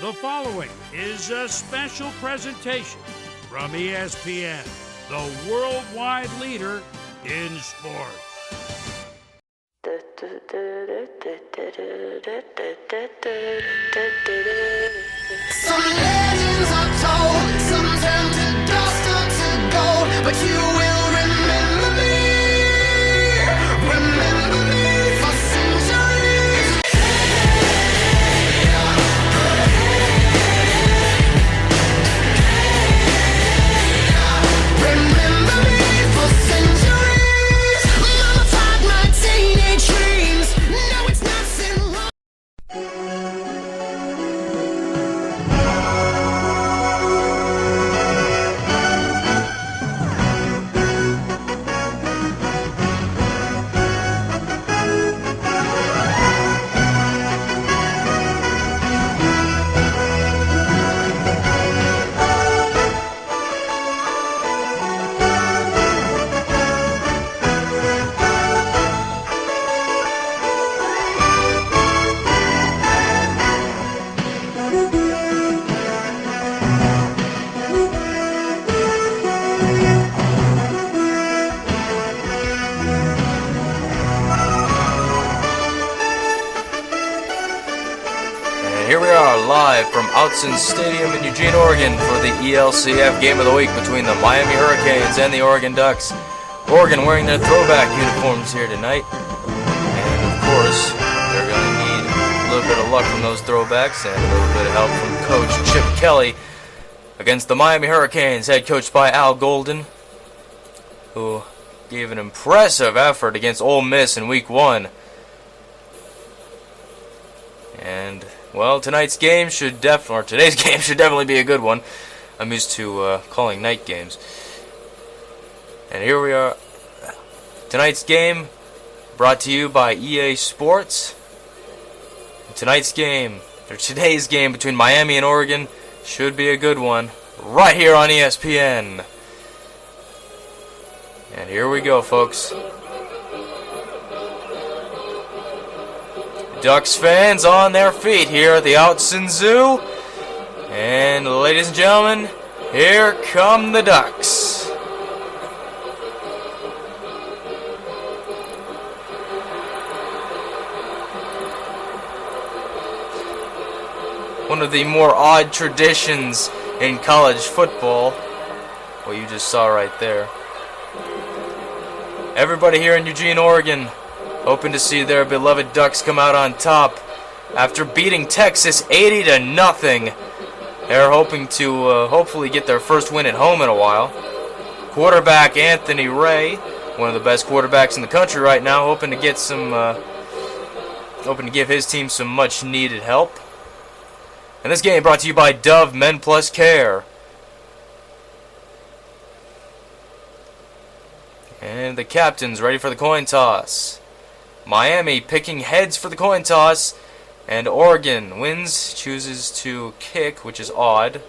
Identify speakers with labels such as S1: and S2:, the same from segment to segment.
S1: The following is a special presentation from ESPN, the worldwide leader in sports.
S2: Some legends are told, some turn to dust or to gold, but you will remember me for centuries. Remember me for centuries. Mama taught my teenage dreams. No, it's nothing wrong.
S3: Here we are live from Autzen Stadium in Eugene, Oregon for the ELCF Game of the Week between the Miami Hurricanes and the Oregon Ducks. Oregon wearing their throwback uniforms here tonight. And of course, they're going to need a little bit of luck from those throwbacks and a little bit of help from Coach Chip Kelly against the Miami Hurricanes, head coached by Al Golden, who gave an impressive effort against Ole Miss in Week 1. And well, today's game should definitely be a good one. I'm used to calling night games. And here we are. Tonight's game brought to you by EA Sports. Today's game between Miami and Oregon should be a good one. Right here on ESPN. And here we go, folks. Ducks fans on their feet here at the Autzen Zoo. And ladies and gentlemen, here come the Ducks. One of the more odd traditions in college football, what you just saw right there. Everybody here in Eugene, Oregon, hoping to see their beloved Ducks come out on top after beating Texas 80-0. They're hoping to hopefully get their first win at home in a while. Quarterback Anthony Ray, one of the best quarterbacks in the country right now, hoping to give his team some much needed help. And this game brought to you by Dove Men Plus Care. And the captains ready for the coin toss. Miami picking heads for the coin toss, and Oregon chooses to kick, which is odd.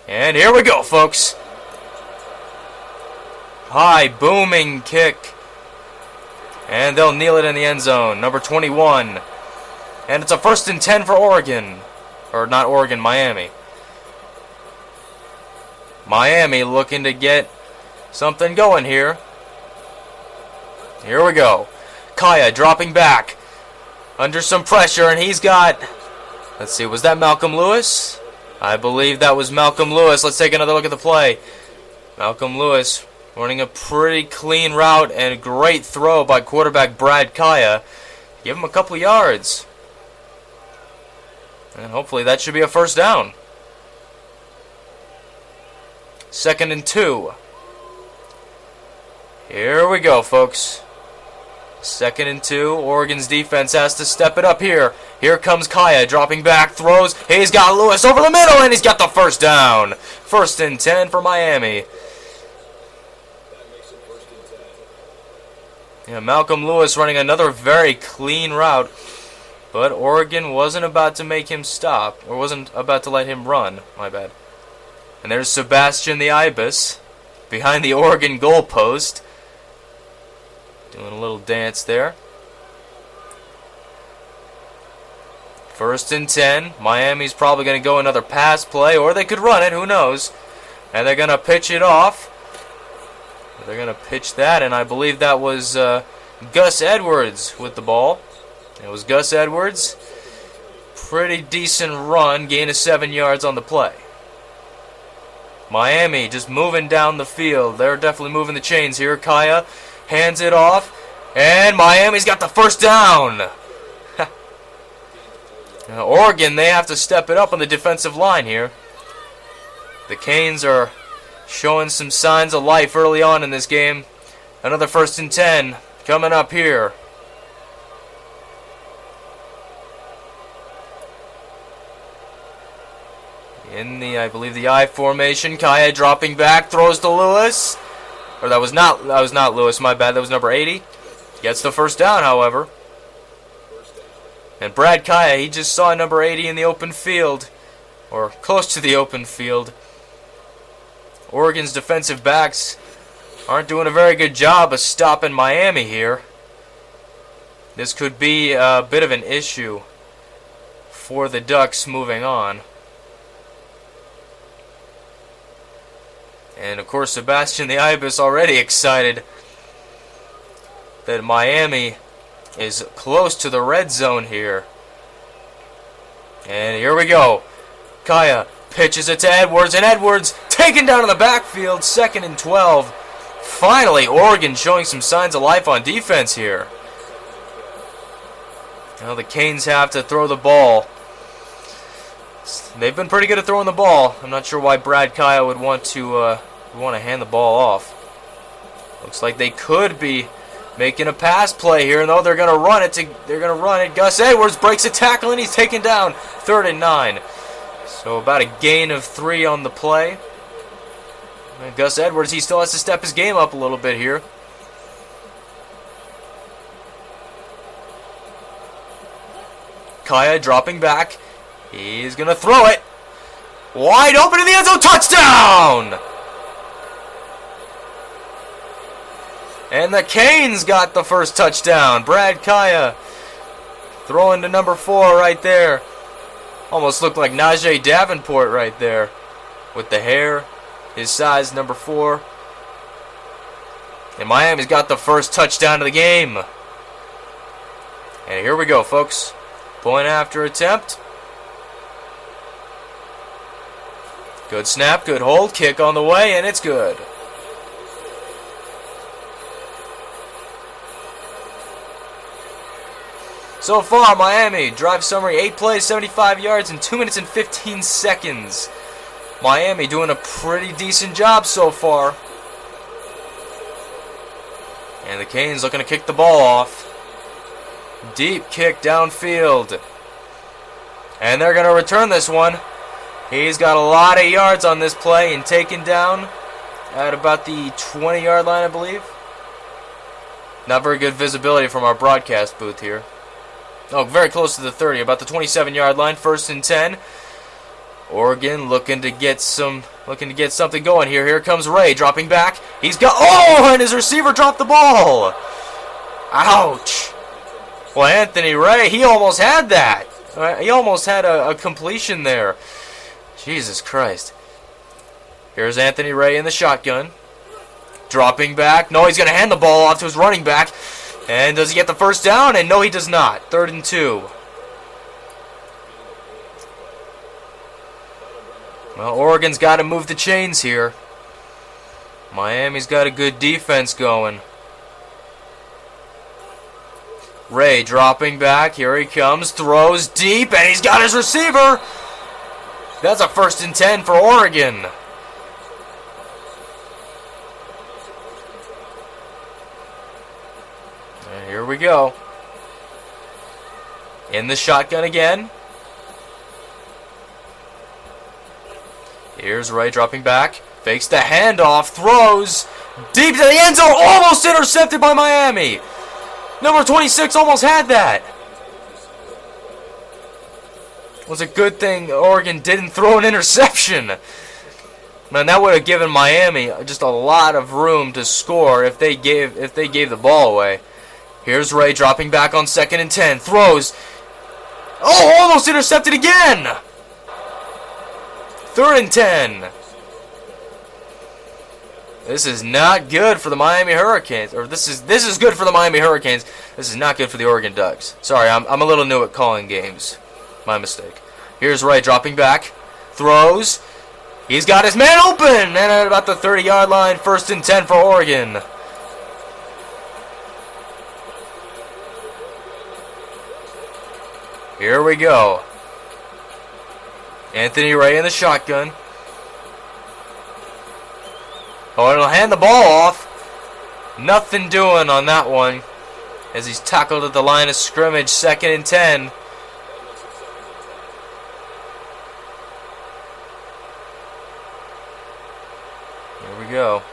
S3: And here we go, folks. High, booming kick. And they'll kneel it in the end zone. Number 21. And it's a 1st and 10 for Oregon. Or not Oregon, Miami. Miami looking to get something going here. Here we go. Kaya dropping back under some pressure, and he's got, let's see, was that Malcolm Lewis? I believe that was Malcolm Lewis. Let's take another look at the play. Malcolm Lewis running a pretty clean route and a great throw by quarterback Brad Kaya. Give him a couple yards. And hopefully that should be a first down. 2nd and 2. Here we go, folks. 2nd and 2. Oregon's defense has to step it up here. Here comes Kaya dropping back, throws. He's got Lewis over the middle, and he's got the first down. 1st and 10 for Miami. Yeah, Malcolm Lewis running another very clean route. But Oregon wasn't about to make him stop, or wasn't about to let him run. My bad. And there's Sebastian the Ibis behind the Oregon goalpost. Doing a little dance there. First and 10. Miami's probably going to go another pass play, or they could run it, who knows. And they're going to pitch it off. They're going to pitch that, and I believe that was Gus Edwards with the ball. It was Gus Edwards. Pretty decent run, gain of 7 yards on the play. Miami just moving down the field. They're definitely moving the chains here. Kaya hands it off, and Miami's got the first down. Now, Oregon, they have to step it up on the defensive line here. The Canes are showing some signs of life early on in this game. Another first and 10 coming up here. In the, I believe, the I formation, Kaya dropping back, throws to Lewis. Or that was not Lewis, my bad. That was number 80. Gets the first down, however. And Brad Kaya, he just saw number 80 in the open field, or close to the open field. Oregon's defensive backs aren't doing a very good job of stopping Miami here. This could be a bit of an issue for the Ducks moving on. And of course, Sebastian the Ibis already excited that Miami is close to the red zone here. And here we go. Kaya pitches it to Edwards, and Edwards taken down in the backfield, 2nd and 12. Finally, Oregon showing some signs of life on defense here. Now the Canes have to throw the ball. They've been pretty good at throwing the ball. I'm not sure why Brad Kaya would want to hand the ball off. Looks like they could be making a pass play here, and though they're gonna run it. Gus Edwards breaks a tackle, and he's taken down. 3rd and 9. So about a gain of 3 on the play. And Gus Edwards, he still has to step his game up a little bit here. Kaya dropping back. He's gonna throw it. Wide open in the end zone. Touchdown! And the Canes got the first touchdown. Brad Kaya throwing to number 4 right there. Almost looked like Najee Davenport right there. With the hair, his size, number 4. And Miami's got the first touchdown of the game. And here we go, folks. Point after attempt. Good snap, good hold, kick on the way, and it's good. So far, Miami, drive summary, 8 plays, 75 yards, in 2 minutes and 15 seconds. Miami doing a pretty decent job so far. And the Canes looking to kick the ball off. Deep kick downfield. And they're going to return this one. He's got a lot of yards on this play and taken down at about the 20-yard line, I believe. Not very good visibility from our broadcast booth here. Oh, very close to the 30, about the 27-yard line, 1st and 10. Oregon looking to get something going here. Here comes Ray dropping back. He's got, and his receiver dropped the ball. Ouch. Well, Anthony Ray, he almost had that. He almost had a completion there. Jesus Christ. Here's Anthony Ray in the shotgun. Dropping back. No, he's going to hand the ball off to his running back. And does he get the first down? And no, he does not. 3rd and 2. Well, Oregon's got to move the chains here. Miami's got a good defense going. Ray dropping back. Here he comes. Throws deep, and he's got his receiver. That's a 1st and 10 for Oregon. And here we go. In the shotgun again. Here's Ray dropping back. Fakes the handoff. Throws deep to the end zone. Almost intercepted by Miami. Number 26 almost had that. It was a good thing Oregon didn't throw an interception. Man, that would have given Miami just a lot of room to score if they gave the ball away. Here's Ray dropping back on 2nd and 10. Throws. Oh, almost intercepted again. 3rd and 10. This is not good for the Miami Hurricanes. Or this is good for the Miami Hurricanes. This is not good for the Oregon Ducks. Sorry, I'm a little new at calling games. My mistake. Here's Ray dropping back. Throws. He's got his man open. And at about the 30-yard line, 1st and 10 for Oregon. Here we go. Anthony Ray in the shotgun. Oh, and he'll hand the ball off. Nothing doing on that one as he's tackled at the line of scrimmage. 2nd and 10. Here we go.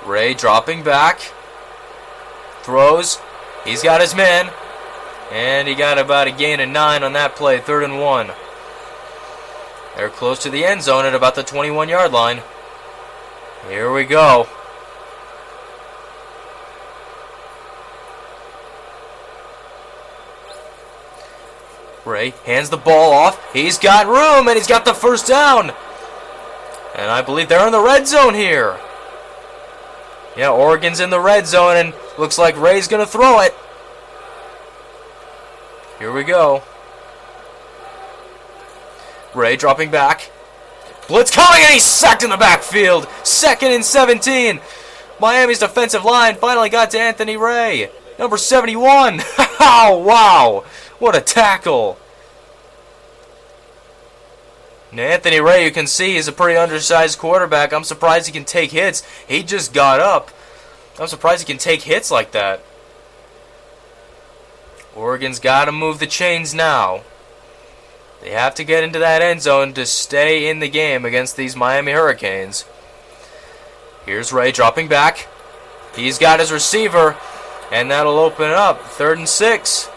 S3: Ray dropping back. Throws. He's got his man. And he got about a gain of 9 on that play. 3rd and 1. They're close to the end zone at about the 21-yard line. Here we go. Ray hands the ball off. He's got room, and he's got the 1st down. And I believe they're in the red zone here. Yeah, Oregon's in the red zone, and looks like Ray's going to throw it. Here we go. Ray dropping back. Blitz coming, and he's sacked in the backfield. 2nd and 17. Miami's defensive line finally got to Anthony Ray. Number 71. Oh, wow. What a tackle. Now, Anthony Ray, you can see, is a pretty undersized quarterback. I'm surprised he can take hits. He just got up. I'm surprised he can take hits like that. Oregon's got to move the chains now. They have to get into that end zone to stay in the game against these Miami Hurricanes. Here's Ray dropping back. He's got his receiver, and that'll open up. 3rd and 6.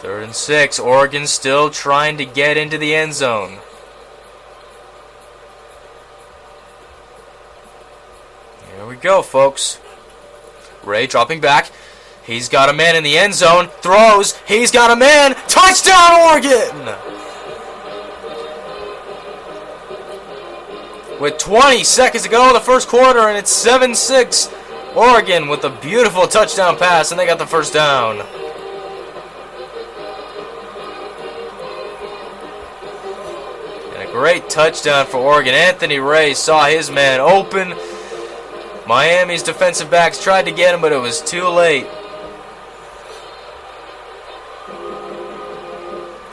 S3: 3rd and 6. Oregon still trying to get into the end zone. Here we go, folks. Ray dropping back. He's got a man in the end zone. Throws. He's got a man. Touchdown, Oregon! With 20 seconds to go in the 1st quarter, and it's 7-6. Oregon with a beautiful touchdown pass, and they got the 1st down. And a great touchdown for Oregon. Anthony Ray saw his man open. Miami's defensive backs tried to get him, but it was too late.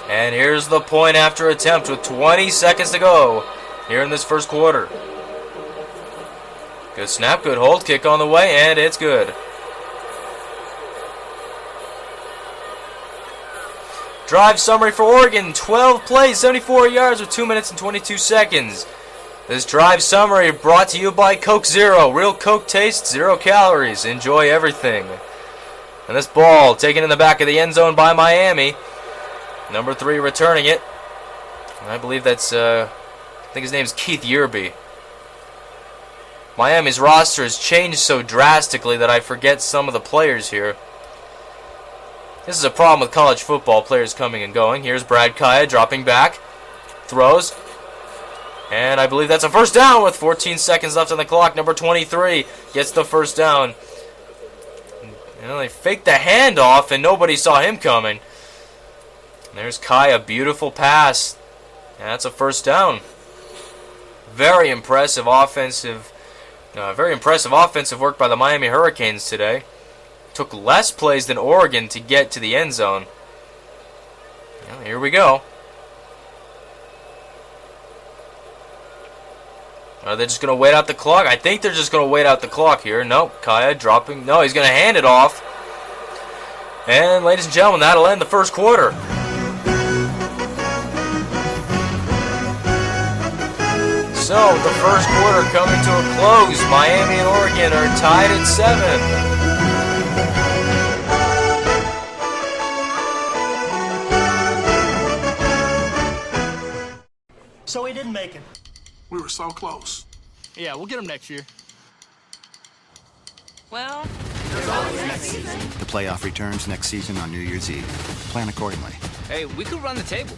S3: And here's the point after attempt with 20 seconds to go here in this 1st quarter. Good snap, good hold, kick on the way, and it's good. Drive summary for Oregon, 12 plays, 74 yards with 2 minutes and 22 seconds. This drive summary brought to you by Coke Zero. Real Coke taste, 0 calories. Enjoy everything. And this ball taken in the back of the end zone by Miami. Number 3 returning it. And I believe that's, I think his name's Keith Yerby. Miami's roster has changed so drastically that I forget some of the players here. This is a problem with college football, players coming and going. Here's Brad Kaya dropping back. Throws. And I believe that's a 1st down with 14 seconds left on the clock. Number 23 gets the 1st down. You know, they faked the handoff and nobody saw him coming. There's Kaya, beautiful pass. And that's a 1st down. Very impressive offensive work by the Miami Hurricanes today. Took less plays than Oregon to get to the end zone. Well, here we go. Are they just going to wait out the clock? I think they're just going to wait out the clock here. Nope, Kaya dropping. No, he's going to hand it off. And ladies and gentlemen, that'll end the 1st quarter. So, the 1st quarter coming to a close. Miami and Oregon are tied at 7.
S4: So he didn't make it.
S5: We were so close.
S6: Yeah, we'll get him next year.
S7: Well,
S4: The playoff returns next season on New Year's Eve. Plan accordingly.
S5: Hey, we could run the table.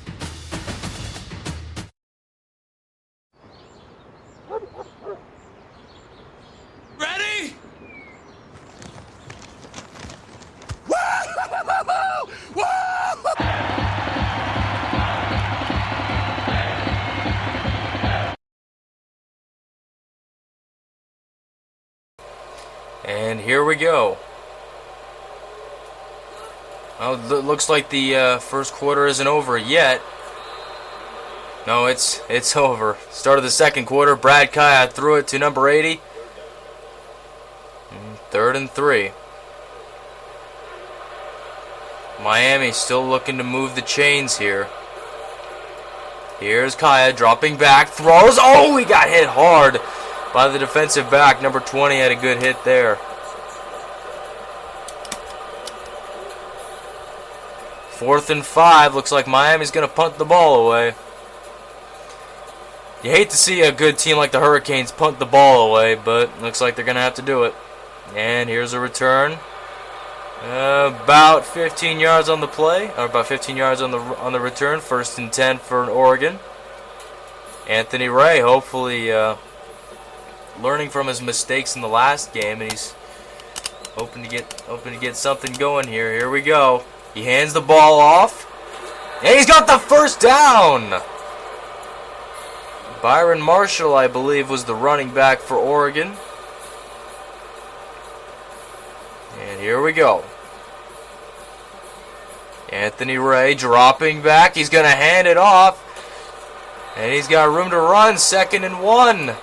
S6: Ready?
S3: And here we go. Oh, looks like the first quarter isn't over yet. No, it's over. Start of the second quarter. Brad Kaya threw it to number 80. 3rd and 3. Miami still looking to move the chains here. Here's Kaya dropping back, throws. Oh, he got hit hard by the defensive back. Number 20 had a good hit there. 4th and 5. Looks like Miami's going to punt the ball away. You hate to see a good team like the Hurricanes punt the ball away, but looks like they're going to have to do it. And here's a return. About 15 yards on the play, or about 15 yards on the return. 1st and 10 for Oregon. Anthony Ray, hopefully learning from his mistakes in the last game, and he's hoping to get something going here. Here we go. He hands the ball off, and he's got the first down. Byron Marshall, I believe, was the running back for Oregon. And here we go. Anthony Ray dropping back. He's going to hand it off. And he's got room to run. 2nd and 1.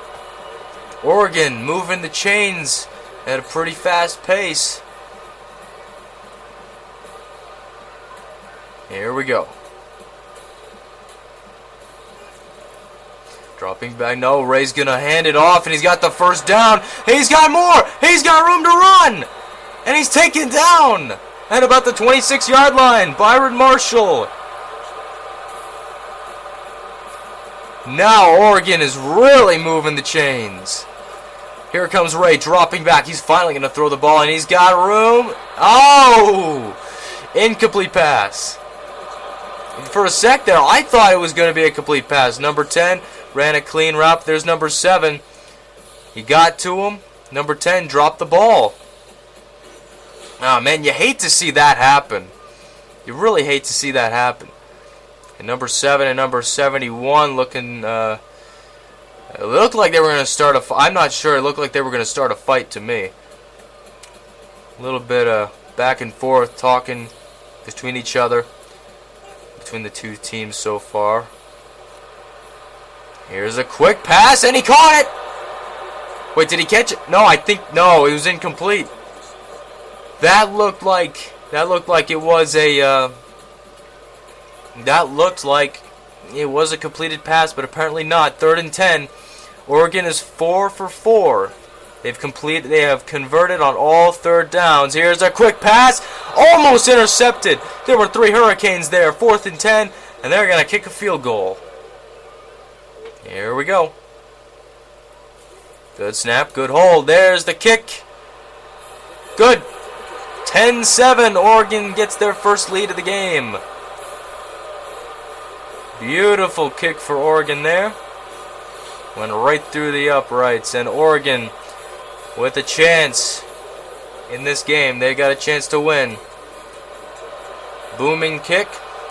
S3: Oregon moving the chains at a pretty fast pace. Here we go. Dropping back. No, Ray's going to hand it off. And he's got the first down. He's got more. He's got room to run. And he's taken down at about the 26-yard line. Byron Marshall. Now Oregon is really moving the chains. Here comes Ray dropping back. He's finally going to throw the ball, and he's got room. Oh! Incomplete pass. For a sec there, I thought it was going to be a complete pass. Number 10 ran a clean route. There's number 7. He got to him. Number 10 dropped the ball. Oh, man, you hate to see that happen. You really hate to see that happen. And number 7 and number 71 looking, it looked like they were going to start a fight. I'm not sure. It looked like they were going to start a fight to me. A little bit of back and forth talking between each other, between the two teams so far. Here's a quick pass, and he caught it! Wait, did he catch it? No, no, it was incomplete. That looked like it was a completed pass, but apparently not. 3rd and 10. Oregon is 4 for 4. They have converted on all 3rd downs. Here's a quick pass, almost intercepted. There were 3 Hurricanes there. 4th and 10, and they're gonna kick a field goal. Here we go. Good snap, good hold. There's the kick. Good. 10-7, Oregon gets their first lead of the game. Beautiful kick for Oregon there. Went right through the uprights, and Oregon with a chance in this game. They got a chance to win. Booming kick.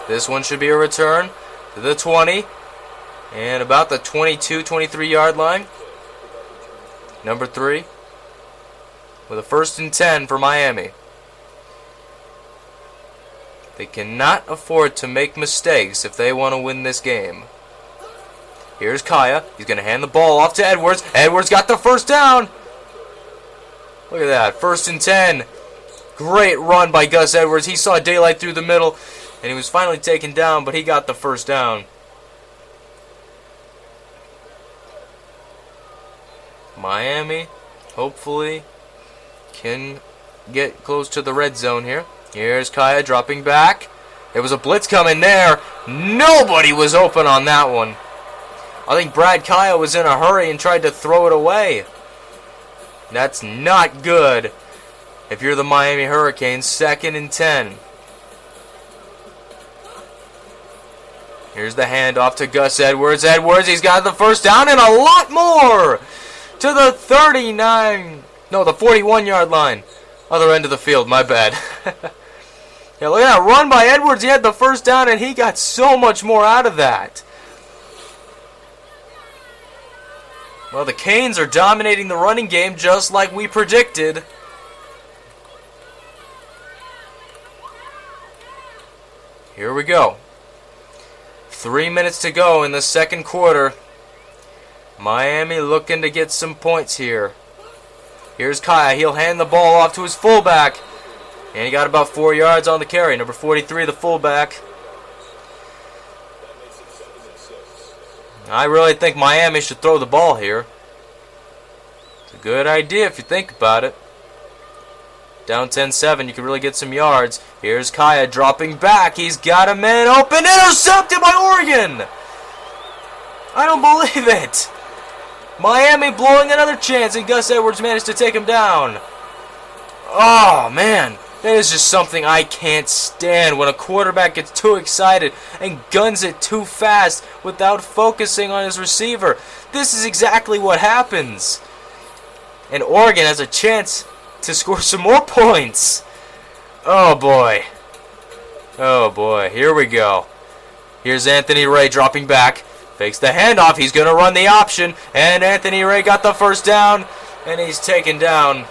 S3: This one should be a return to the 20 and about the 22, 23-yard line. Number 3 with a 1st and 10 for Miami. They cannot afford to make mistakes if they want to win this game. Here's Kaya. He's going to hand the ball off to Edwards. Edwards got the first down. Look at that. 1st and 10. Great run by Gus Edwards. He saw daylight through the middle, and he was finally taken down, but he got the first down. Miami, hopefully, can get close to the red zone here. Here's Kaya dropping back. There was a blitz coming there. Nobody was open on that one. I think Brad Kaya was in a hurry and tried to throw it away. That's not good. if you're the Miami Hurricanes. 2nd and 10. Here's the handoff to Gus Edwards. Edwards, he's got the first down and a lot more to the 41-yard line. Other end of the field, my bad. Yeah, look at that run by Edwards. He had the first down and he got so much more out of that. Well, the Canes are dominating the running game just like we predicted. Here we go. 3 minutes to go in the second quarter. Miami looking to get some points here. Here's Kaya. He'll hand the ball off to his fullback. And he got about 4 yards on the carry. Number 43, the fullback. I really think Miami should throw the ball here. It's a good idea if you think about it. Down 10-7, you can really get some yards. Here's Kaya dropping back. He's got a man open. Intercepted by Oregon. I don't believe it. Miami blowing another chance, and Gus Edwards managed to take him down. Oh, man. That is just something I can't stand when a quarterback gets too excited and guns it too fast without focusing on his receiver. This is exactly what happens. And Oregon has a chance to score some more points. Oh, boy. Oh, boy. Here we go. Here's Anthony Ray dropping back. Fakes the handoff. He's going to run the option. And Anthony Ray got the first down. And he's taken down.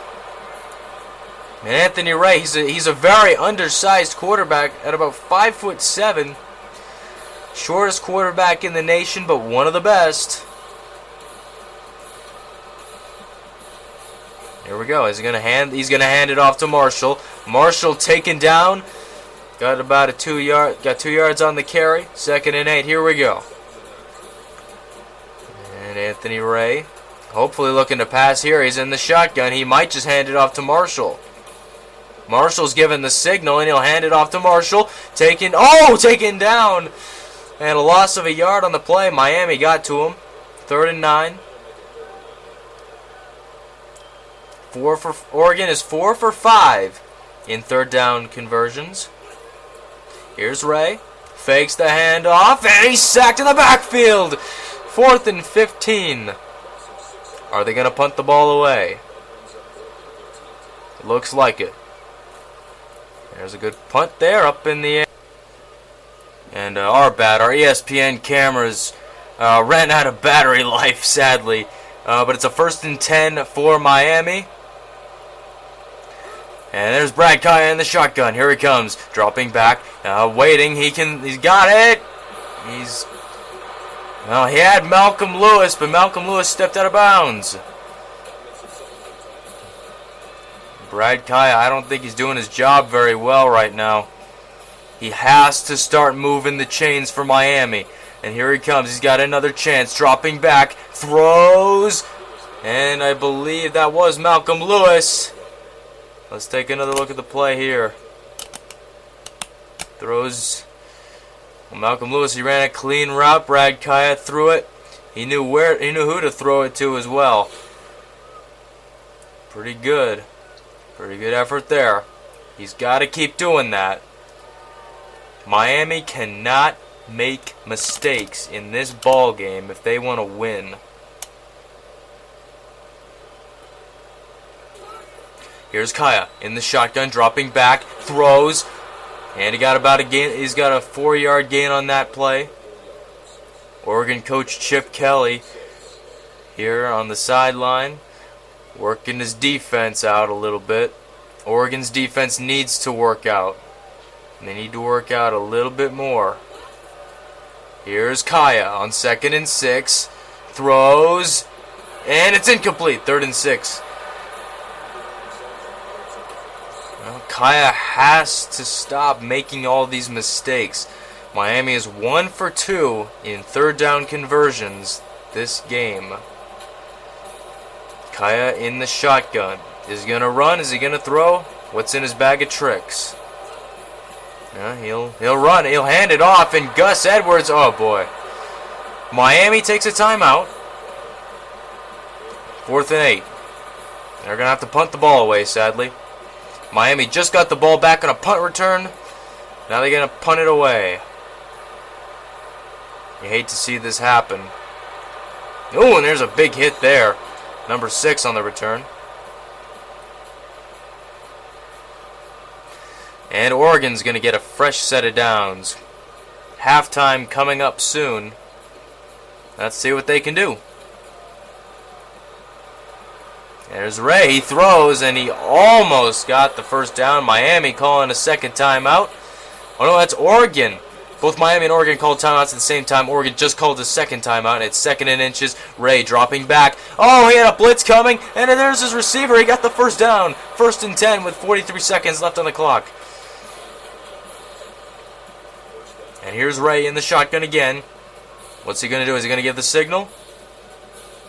S3: And Anthony Ray, he's a very undersized quarterback at about 5'7". Shortest quarterback in the nation, but one of the best. Here we go. He's gonna hand it off to Marshall. Marshall taken down. Got about 2 yards on the carry. 2nd and 8. Here we go. And Anthony Ray, hopefully looking to pass here. He's in the shotgun. He might just hand it off to Marshall. Marshall's given the signal, and he'll hand it off to Marshall. Taken down. And a loss of a yard on the play. Miami got to him. 3rd and 9. Oregon is 4 for 5 in third down conversions. Here's Ray. Fakes the handoff, and he's sacked in the backfield. 4th and 15. Are they going to punt the ball away? Looks like it. There's a good punt there, up in the air. And our ESPN cameras ran out of battery life, sadly. But it's a 1st and 10 for Miami. And there's Brad Kaya in the shotgun. Here he comes, dropping back, waiting. He's got it. He had Malcolm Lewis, but Malcolm Lewis stepped out of bounds. Brad Kaya, I don't think he's doing his job very well right now. He has to start moving the chains for Miami. And here he comes. He's got another chance. Dropping back. Throws. And I believe that was Malcolm Lewis. Let's take another look at the play here. Throws. Well, Malcolm Lewis, he ran a clean route. Brad Kaya threw it. He knew who to throw it to as well. Pretty good. Pretty good effort there. He's got to keep doing that. Miami cannot make mistakes in this ball game if they want to win. Here's Kaya in the shotgun, dropping back, throws, and he got about a gain. He's got a 4-yard gain on that play. Oregon coach Chip Kelly here on the sideline, working his defense out a little bit. Oregon's defense needs to work out. They need to work out a little bit more. Here's Kaya on 2nd and 6. Throws. And it's incomplete. 3rd and 6. Well, Kaya has to stop making all these mistakes. Miami is 1 for 2 in third down conversions this game. Kaya in the shotgun. Is he going to run? Is he going to throw? What's in his bag of tricks? Yeah, he'll run. He'll hand it off. And Gus Edwards, oh boy. Miami takes a timeout. 4th and 8. They're going to have to punt the ball away, sadly. Miami just got the ball back on a punt return. Now they're going to punt it away. You hate to see this happen. Ooh, and there's a big hit there. Number 6 on the return. And Oregon's going to get a fresh set of downs. Halftime coming up soon. Let's see what they can do. There's Ray. He throws, and he almost got the first down. Miami calling a second timeout. Oh, no, that's Oregon. Both Miami and Oregon called timeouts at the same time. Oregon just called the second timeout, and it's 2nd and inches. Ray dropping back. Oh, he had a blitz coming, and then there's his receiver. He got the first down. 1st and 10 with 43 seconds left on the clock. And here's Ray in the shotgun again. What's he going to do? Is he going to give the signal?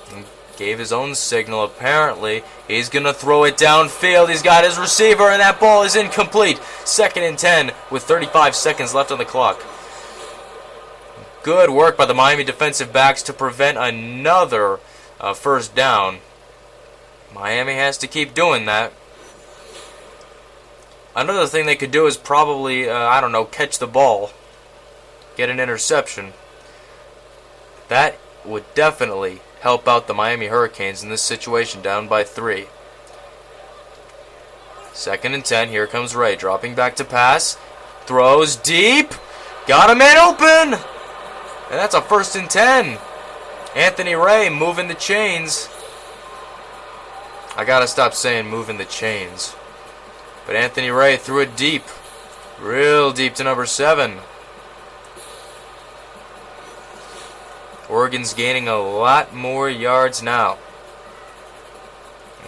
S3: He gave his own signal, apparently. He's going to throw it downfield. He's got his receiver, and that ball is incomplete. 2nd and 10 with 35 seconds left on the clock. Good work by the Miami defensive backs to prevent another first down. Miami has to keep doing that. Another thing they could do is probably, I don't know, catch the ball. Get an interception. That would definitely help out the Miami Hurricanes in this situation, down by 3. 2nd and 10. Here comes Ray dropping back to pass. Throws deep. Got a man open. And that's a 1st and 10. Anthony Ray moving the chains. I gotta stop saying moving the chains. But Anthony Ray threw it deep. Real deep to number 7. Oregon's gaining a lot more yards now.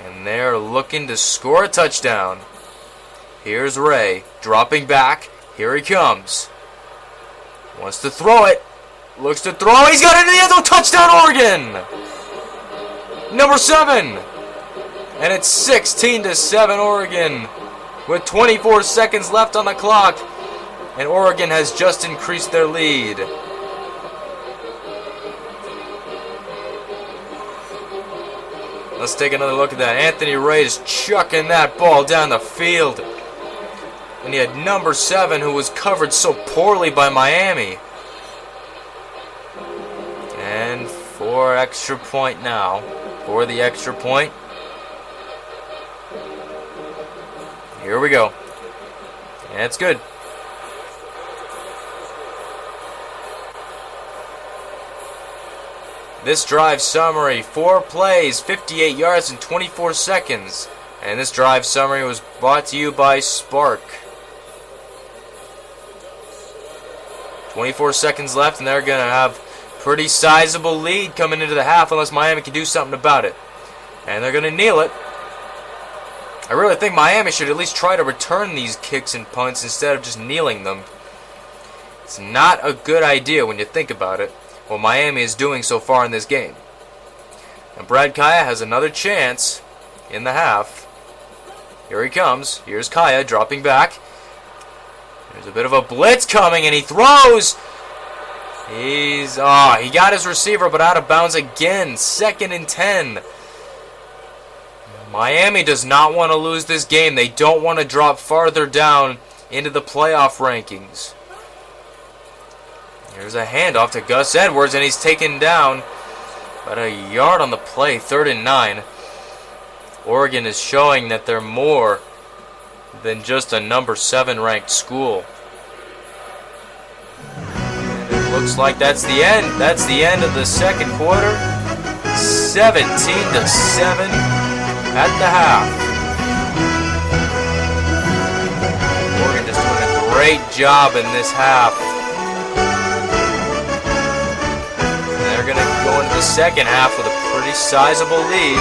S3: And they're looking to score a touchdown. Here's Ray dropping back. Here he comes. Wants to throw it. Looks to throw. He's got it in the end zone. Touchdown, Oregon! Number 7. And it's 16-7 Oregon with 24 seconds left on the clock. And Oregon has just increased their lead. Let's take another look at that. Anthony Ray is chucking that ball down the field. And he had number 7, who was covered so poorly by Miami. And for extra point now. For the extra point. Here we go. And it's good. This drive summary, 4 plays, 58 yards in 24 seconds. And this drive summary was brought to you by Spark. 24 seconds left, and they're going to have pretty sizable lead coming into the half unless Miami can do something about it. And they're going to kneel it. I really think Miami should at least try to return these kicks and punts instead of just kneeling them. It's not a good idea when you think about it, what Miami is doing so far in this game. And Brad Kaya has another chance in the half. Here he comes. Here's Kaya dropping back. There's a bit of a blitz coming, and he throws. He got his receiver, but out of bounds again. 2nd and 10. Miami does not want to lose this game. They don't want to drop farther down into the playoff rankings. Here's a handoff to Gus Edwards, and he's taken down about a yard on the play. 3rd and 9. Oregon is showing that they're more than just a number 7 ranked school. And it looks like that's the end. That's the end of the second quarter. 17-7 at the half. Oregon just doing a great job in this half. And they're going to go into the second half with a pretty sizable lead.